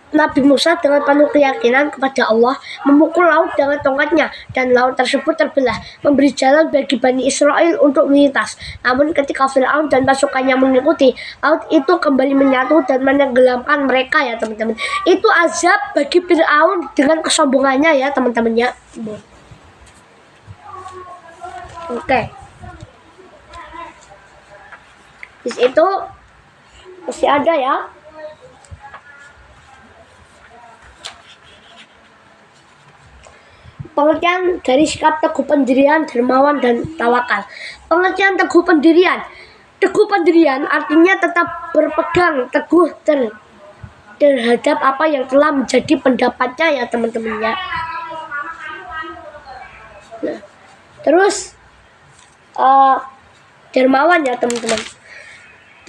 Speaker 1: Nabi Musa dengan penuh keyakinan kepada Allah memukul laut dengan tongkatnya, dan laut tersebut terbelah, memberi jalan bagi Bani Israel untuk melintas. Namun ketika Firaun dan pasukannya mengikuti, laut itu kembali menyatu dan menenggelamkan mereka ya teman-teman. Itu azab bagi Firaun dengan kesombongannya ya teman-teman ya. Oke. Di situ masih ada ya. Pengertian dari sikap teguh pendirian, dermawan, dan tawakal. Pengertian teguh pendirian. Teguh pendirian artinya tetap berpegang teguh terhadap apa yang telah menjadi pendapatnya ya teman-teman ya. Nah, terus dermawan ya teman-teman.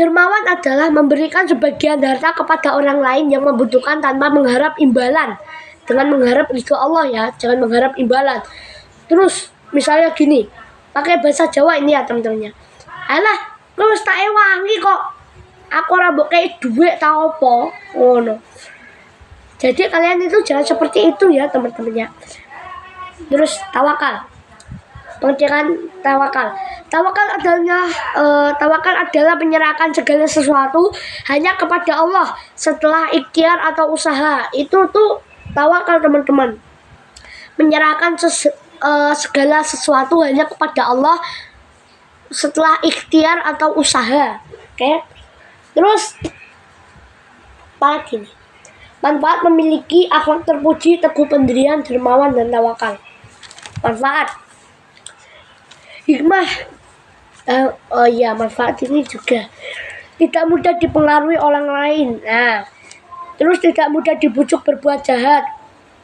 Speaker 1: Dermawan adalah memberikan sebagian harta kepada orang lain yang membutuhkan tanpa mengharap imbalan. Dengan mengharap ridho Allah ya, jangan mengharap imbalan. Terus misalnya gini, pakai bahasa Jawa ini ya teman-temannya. Alah, lu wis tak ewangi kok. Aku ora mbok kei dhuwit ta opo. Ngono. Jadi kalian itu jangan seperti itu ya teman-temannya. Terus tawakal. Pengertian tawakal. Tawakal adalah menyerahkan segala sesuatu hanya kepada Allah setelah ikhtiar atau usaha. Itu tuh tawakal teman-teman, menyerahkan segala sesuatu hanya kepada Allah setelah ikhtiar atau usaha. Oke. Terus apalagi nih? Manfaat memiliki akhlak terpuji, teguh pendirian, dermawan, dan tawakal. Manfaat hikmah. Manfaat ini juga tidak mudah dipengaruhi orang lain. Nah, terus tidak mudah dibujuk berbuat jahat,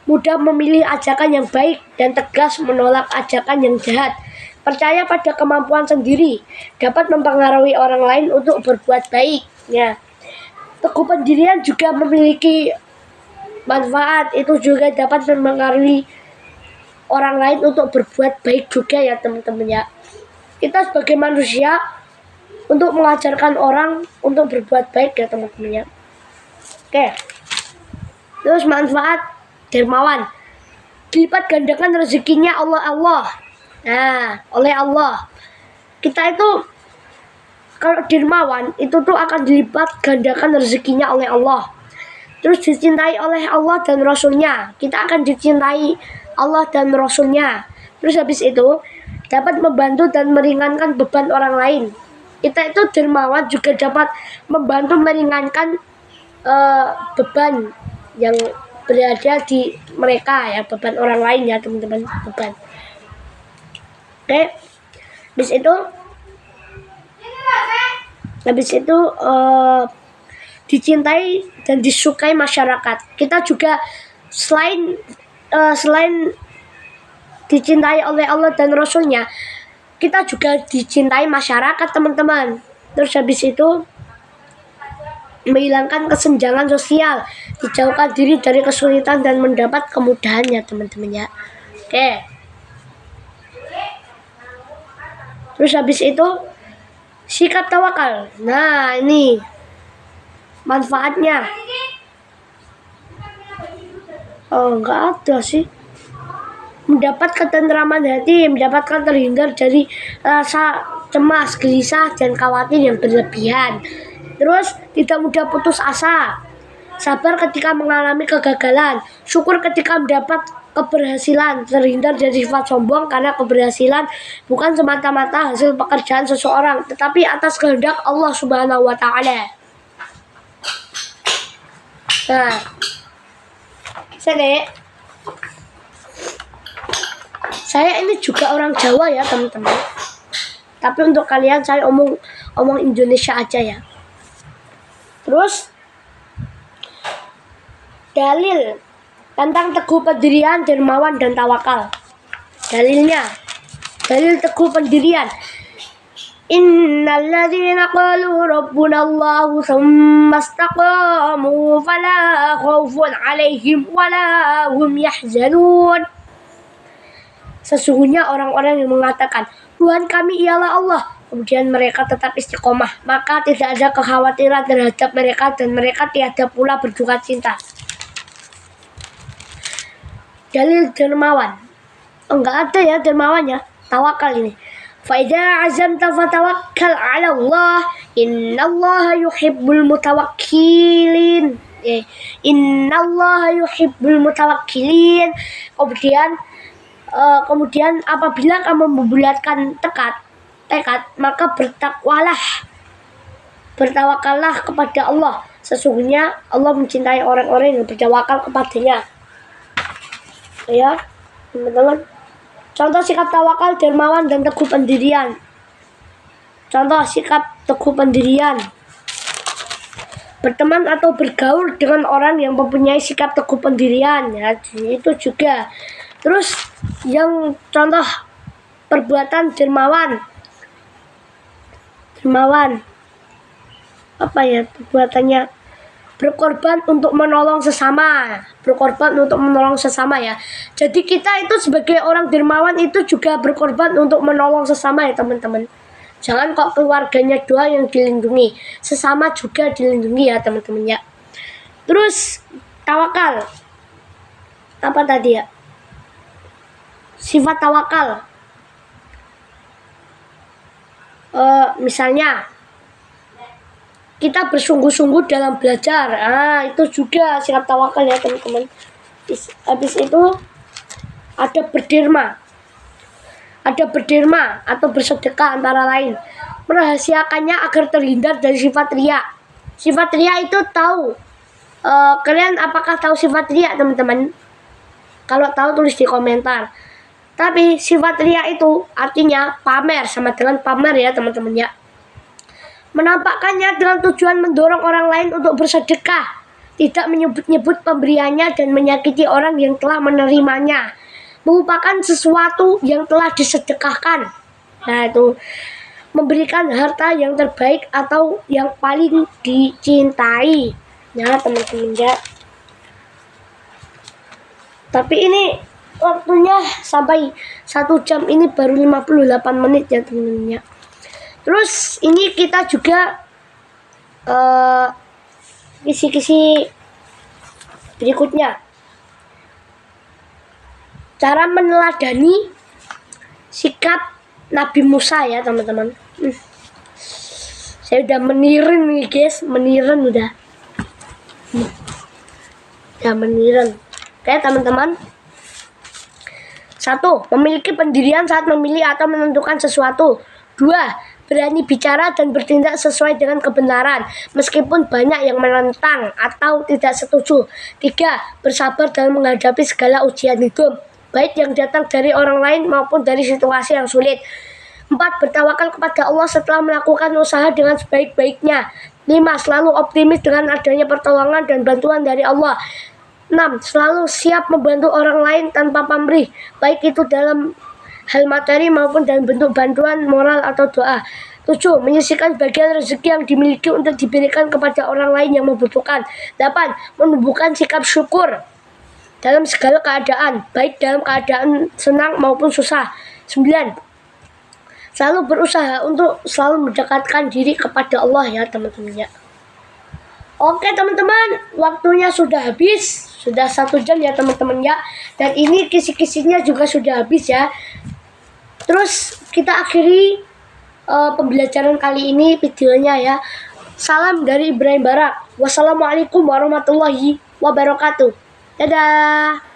Speaker 1: mudah memilih ajakan yang baik dan tegas menolak ajakan yang jahat. Percaya pada kemampuan sendiri, dapat mempengaruhi orang lain untuk berbuat baik. Ya. Teguh pendirian juga memiliki manfaat, itu juga dapat mempengaruhi orang lain untuk berbuat baik juga ya teman-teman ya. Kita sebagai manusia untuk mengajarkan orang untuk berbuat baik ya teman-teman ya. Oke. Terus manfaat dermawan. Dilipat gandakan rezekinya oleh Allah. Kita itu kalau dermawan itu tuh akan dilipat gandakan rezekinya oleh Allah. Terus dicintai oleh Allah dan Rasulnya. Kita akan dicintai Allah dan Rasulnya. Terus habis itu dapat membantu dan meringankan beban orang lain. Kita itu dermawan juga dapat membantu meringankan beban yang berada di mereka ya, beban orang lain ya teman-teman, beban. Oke. Habis itu dicintai dan disukai masyarakat. Kita juga selain dicintai oleh Allah dan Rasulnya, kita juga dicintai masyarakat, teman-teman. Terus habis itu menghilangkan kesenjangan sosial, dijauhkan diri dari kesulitan dan mendapat kemudahannya, teman-teman ya. Oke. Terus habis itu sikap tawakal. Nah, ini manfaatnya. Oh, enggak ada sih. Mendapat ketentraman hati, mendapatkan terhindar dari rasa cemas, gelisah, dan khawatir yang berlebihan. Terus tidak mudah putus asa, sabar ketika mengalami kegagalan, syukur ketika mendapat keberhasilan, terhindar dari sifat sombong karena keberhasilan bukan semata-mata hasil pekerjaan seseorang, tetapi atas kehendak Allah Subhanahu wa Ta'ala. Nah, saya ini juga orang Jawa ya, teman-teman. Tapi untuk kalian saya omong Indonesia aja ya. Terus dalil tentang teguh pendirian, dermawan, dan tawakal. Dalilnya, dalil teguh pendirian. Innalladzina qalu rabbuna Allahu tsumma istaqamu fala khaufun 'alaihim wala hum yahzanun. Sesungguhnya orang-orang yang mengatakan Tuhan kami ialah Allah, kemudian mereka tetap istiqomah, maka tidak ada kekhawatiran terhadap mereka dan mereka tiada pula berduka cinta. Dalil dermawan. Enggak ada ya dermawannya, tawakal ini. Fa idza azamta fatawakkal 'ala Allah, innallaha yuhibbul mutawakkilin. Innallaha yuhibbul mutawakkilin. Kemudian apabila kamu membulatkan tekad, maka bertawakallah kepada Allah. Sesungguhnya Allah mencintai orang-orang yang bertawakal kepadanya. Ya, teman-teman. Contoh sikap tawakal, dermawan, dan teguh pendirian. Contoh sikap teguh pendirian. Berteman atau bergaul dengan orang yang mempunyai sikap teguh pendirian, ya, itu juga. Terus yang contoh perbuatan dermawan. Apa ya perbuatannya? Berkorban untuk menolong sesama. Ya. Jadi kita itu sebagai orang dermawan itu juga berkorban untuk menolong sesama ya, teman-teman. Jangan kok keluarganya doang yang dilindungi, sesama juga dilindungi ya, teman-teman ya. Terus tawakal. Apa tadi ya? Sifat tawakal. Misalnya kita bersungguh-sungguh dalam belajar. Itu juga sikap tawakal ya, teman-teman. Habis itu ada berderma. Atau bersedekah antara lain. Merahasiakannya agar terhindar dari sifat riya. Sifat riya itu tahu. Kalian apakah tahu sifat riya, teman-teman? Kalau tahu tulis di komentar. Tapi sifat riya itu artinya pamer, sama dengan pamer ya, teman-teman ya. Menampakkannya dengan tujuan mendorong orang lain untuk bersedekah, tidak menyebut-nyebut pemberiannya dan menyakiti orang yang telah menerimanya, melupakan sesuatu yang telah disedekahkan. Nah, itu memberikan harta yang terbaik atau yang paling dicintai. Nah, teman-teman ya. Tapi ini waktunya sampai 1 jam, ini baru 58 menit ya, teman-teman ya. Terus ini kita juga kisi-kisi berikutnya. Cara meneladani sikap Nabi Musa ya, teman-teman. Saya udah menirin nih guys, udah. Ya, menirin. Oke, teman-teman. 1. Memiliki pendirian saat memilih atau menentukan sesuatu. 2. Berani bicara dan bertindak sesuai dengan kebenaran, meskipun banyak yang menentang atau tidak setuju. 3. Bersabar dalam menghadapi segala ujian hidup, baik yang datang dari orang lain maupun dari situasi yang sulit. 4. Bertawakal kepada Allah setelah melakukan usaha dengan sebaik-baiknya. 5. Selalu optimis dengan adanya pertolongan dan bantuan dari Allah. 6. Selalu siap membantu orang lain tanpa pamrih, baik itu dalam hal materi maupun dalam bentuk bantuan moral atau doa. 7. Menyisihkan bagian rezeki yang dimiliki untuk diberikan kepada orang lain yang membutuhkan. 8. Menumbuhkan sikap syukur dalam segala keadaan, baik dalam keadaan senang maupun susah. 9. Selalu berusaha untuk selalu mendekatkan diri kepada Allah ya teman-teman ya. Oke teman-teman, waktunya sudah habis, sudah 1 jam ya teman-teman ya. Dan ini kisi-kisinya juga sudah habis ya. Terus kita akhiri pembelajaran kali ini videonya ya. Salam dari Ibrahim Barak. Wassalamualaikum warahmatullahi wabarakatuh. Dadah.